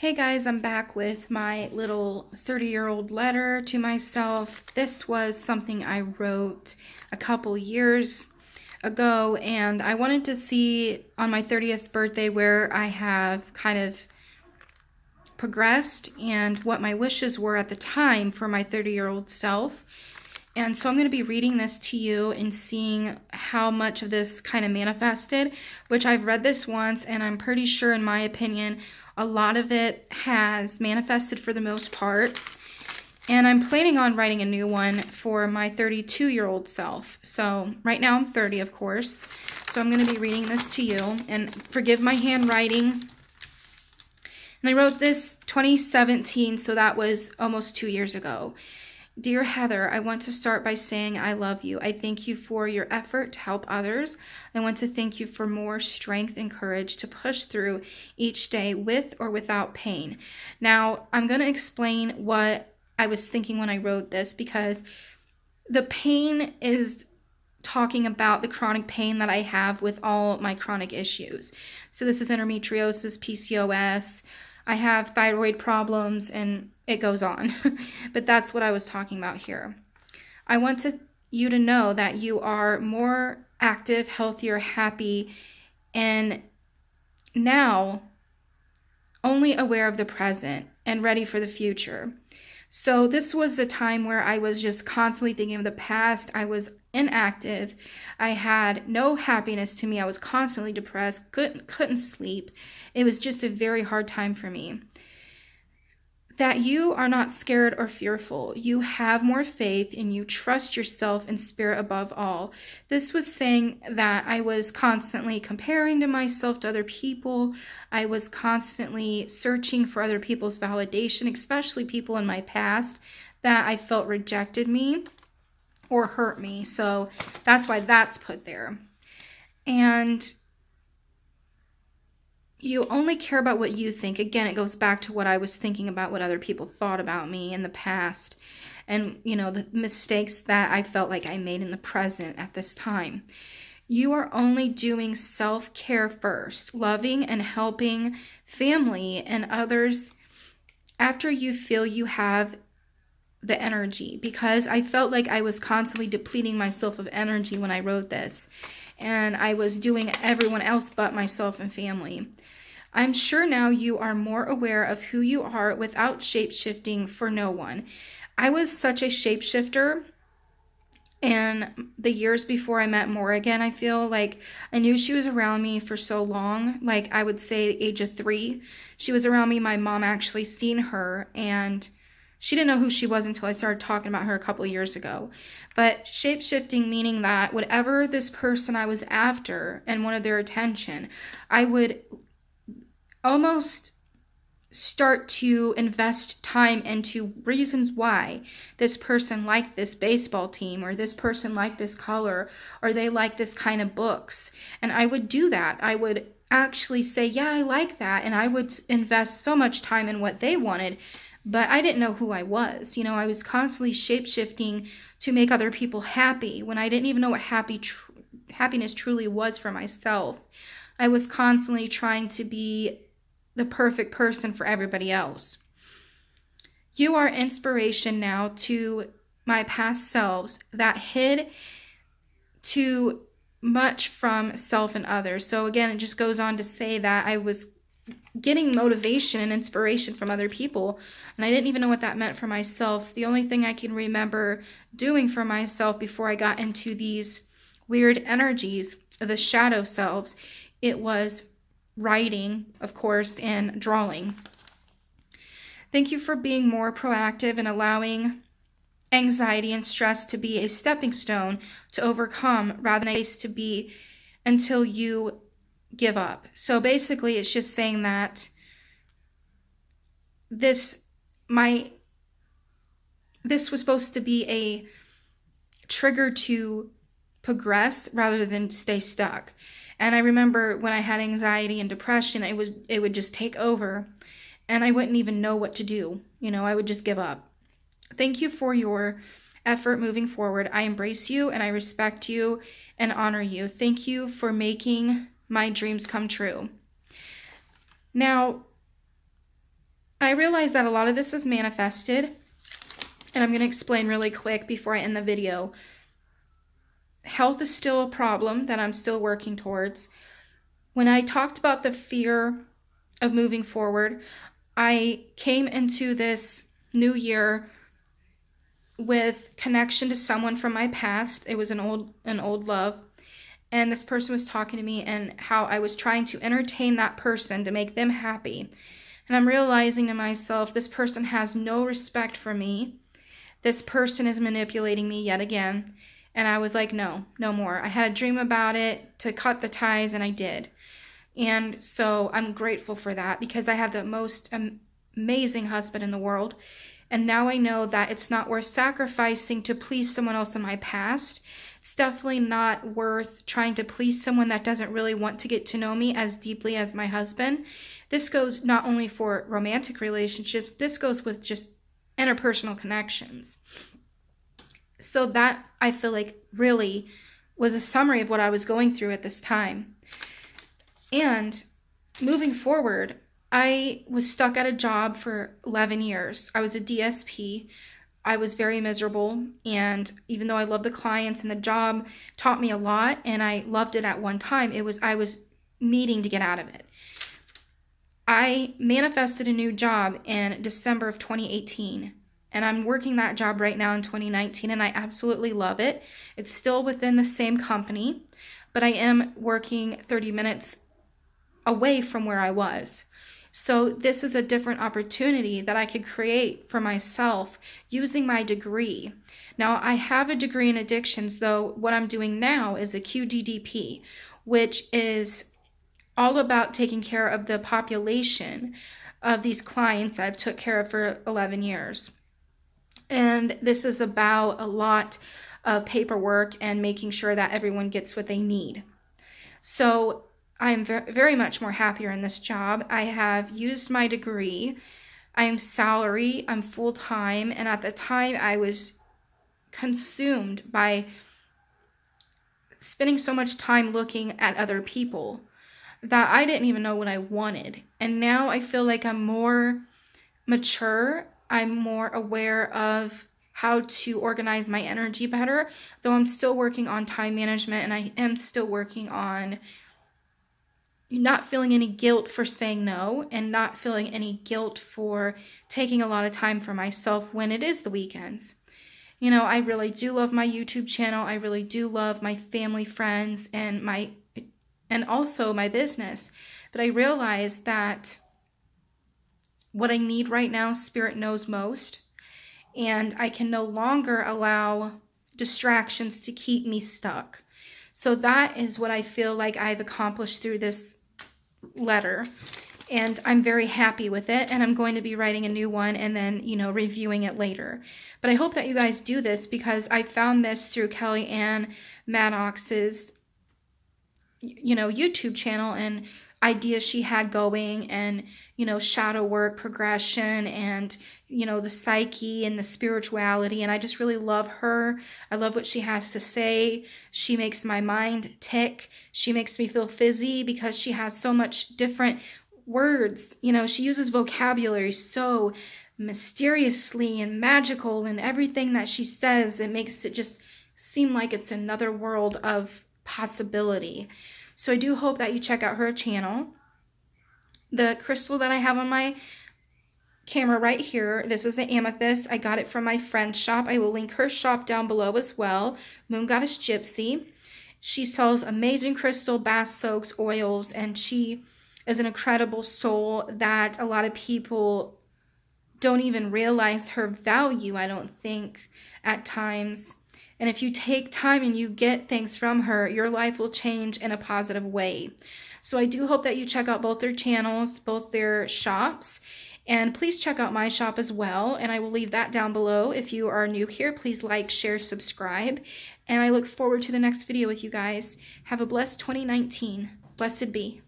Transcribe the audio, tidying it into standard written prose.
Hey guys, I'm back with my little 30-year-old letter to myself. This was something I wrote a couple years ago, and I wanted to see on my 30th birthday where I have kind of progressed and what my wishes were at the time for my 30-year-old self. And so I'm going to be reading this to you and seeing how much of this kind of manifested, which I've read this once, and I'm pretty sure, in my opinion, a lot of it has manifested for the most part. And I'm planning on writing a new one for my 32-year-old self. So right now I'm 30, of course. So I'm going to be reading this to you. And forgive my handwriting. And I wrote this 2017, so that was almost 2 years ago. Dear Heather, I want to start by saying I love you. I thank you for your effort to help others. I want to thank you for more strength and courage to push through each day with or without pain. Now, I'm going to explain what I was thinking when I wrote this, because the pain is talking about the chronic pain that I have with all my chronic issues. So this is endometriosis, PCOS, I have thyroid problems, and it goes on. But that's what I was talking about here. I want you to know that you are more active, healthier, happy, and now only aware of the present and ready for the future. So this was a time where I was just constantly thinking of the past. I was inactive. I had no happiness to me. I was constantly depressed, couldn't sleep. It was just a very hard time for me. That you are not scared or fearful. You have more faith and you trust yourself and spirit above all. This was saying that I was constantly comparing to myself to other people. I was constantly searching for other people's validation, especially people in my past that I felt rejected me or hurt me. So that's why that's put there. And you only care about what you think. Again, it goes back to what I was thinking about, what other people thought about me in the past, and the mistakes that I felt like I made in the present at this time. You are only doing self-care first, loving and helping family and others after you feel you have the energy, because I felt like I was constantly depleting myself of energy when I wrote this, and I was doing everyone else but myself and family. I'm sure now you are more aware of who you are without shape-shifting for no one. I was such a shapeshifter in the years before I met Morrigan. I feel like I knew she was around me for so long, like I would say the age of 3. She was around me. My mom actually seen her, and she didn't know who she was until I started talking about her a couple of years ago. But shape-shifting meaning that whatever this person I was after and wanted their attention, I would almost start to invest time into reasons why this person liked this baseball team, or this person liked this color, or they like this kind of books. And I would do that. I would actually say, yeah, I like that. And I would invest so much time in what they wanted, but I didn't know who I was. I was constantly shape-shifting to make other people happy when I didn't even know what happiness truly was for myself. I was constantly trying to be the perfect person for everybody else. You are inspiration now to my past selves that hid too much from self and others. So again, it just goes on to say that I was getting motivation and inspiration from other people, and I didn't even know what that meant for myself. The only thing I can remember doing for myself before I got into these weird energies, the shadow selves, it was writing, of course, and drawing. Thank you for being more proactive and allowing anxiety and stress to be a stepping stone to overcome rather than a place to be until you give up. So basically, it's just saying that this was supposed to be a trigger to progress rather than stay stuck. And I remember when I had anxiety and depression, it would just take over, and I wouldn't even know what to do. I would just give up. Thank you for your effort moving forward. I embrace you and I respect you and honor you. Thank you for making my dreams come true. Now, I realize that a lot of this is manifested, and I'm going to explain really quick before I end the video. Health is still a problem that I'm still working towards. When I talked about the fear of moving forward, I came into this new year with connection to someone from my past. It was an old love. And this person was talking to me and how I was trying to entertain that person to make them happy. And I'm realizing to myself, this person has no respect for me. This person is manipulating me yet again. And I was like, no more. I had a dream about it, to cut the ties, and I did. And so I'm grateful for that, because I have the most amazing husband in the world. And now I know that it's not worth sacrificing to please someone else in my past. It's definitely not worth trying to please someone that doesn't really want to get to know me as deeply as my husband. This goes not only for romantic relationships, this goes with just interpersonal connections. So that, I feel like, really was a summary of what I was going through at this time. And moving forward, I was stuck at a job for 11 years. I was a DSP. I was very miserable, and even though I loved the clients and the job taught me a lot and I loved it at one time, I was needing to get out of it. I manifested a new job in December of 2018, and I'm working that job right now in 2019, and I absolutely love it. It's still within the same company, but I am working 30 minutes away from where I was. So this is a different opportunity that I could create for myself using my degree. Now, I have a degree in addictions, though what I'm doing now is a QDDP, which is all about taking care of the population of these clients that I've took care of for 11 years. And this is about a lot of paperwork and making sure that everyone gets what they need. So I'm very much more happier in this job. I have used my degree. I'm salary, I'm full-time, and at the time I was consumed by spending so much time looking at other people that I didn't even know what I wanted. And now I feel like I'm more mature. I'm more aware of how to organize my energy better, though I'm still working on time management, and I am still working on not feeling any guilt for saying no, and not feeling any guilt for taking a lot of time for myself when it is the weekends. You know, I really do love my YouTube channel. I really do love my family, friends, and also my business. But I realize that what I need right now, Spirit knows most, and I can no longer allow distractions to keep me stuck. So that is what I feel like I've accomplished through this letter, and I'm very happy with it, and I'm going to be writing a new one and then, reviewing it later. But I hope that you guys do this, because I found this through Kellyanne Maddox's YouTube channel and ideas she had going, and shadow work, progression, and the psyche and the spirituality, and I just really love her. I love what she has to say. She makes my mind tick. She makes me feel fizzy because she has so much different words. She uses vocabulary so mysteriously and magical, and everything that she says, it makes it just seem like it's another world of possibility. So I do hope that you check out her channel. The crystal that I have on my camera right here, this is the amethyst. I got it from my friend's shop. I will link her shop down below as well, Moon Goddess Gypsy. She sells amazing crystal bath soaks, oils, and she is an incredible soul that a lot of people don't even realize her value, I don't think, at times. And if you take time and you get things from her, your life will change in a positive way. So I do hope that you check out both their channels, both their shops. And please check out my shop as well. And I will leave that down below. If you are new here, please like, share, subscribe. And I look forward to the next video with you guys. Have a blessed 2019. Blessed be.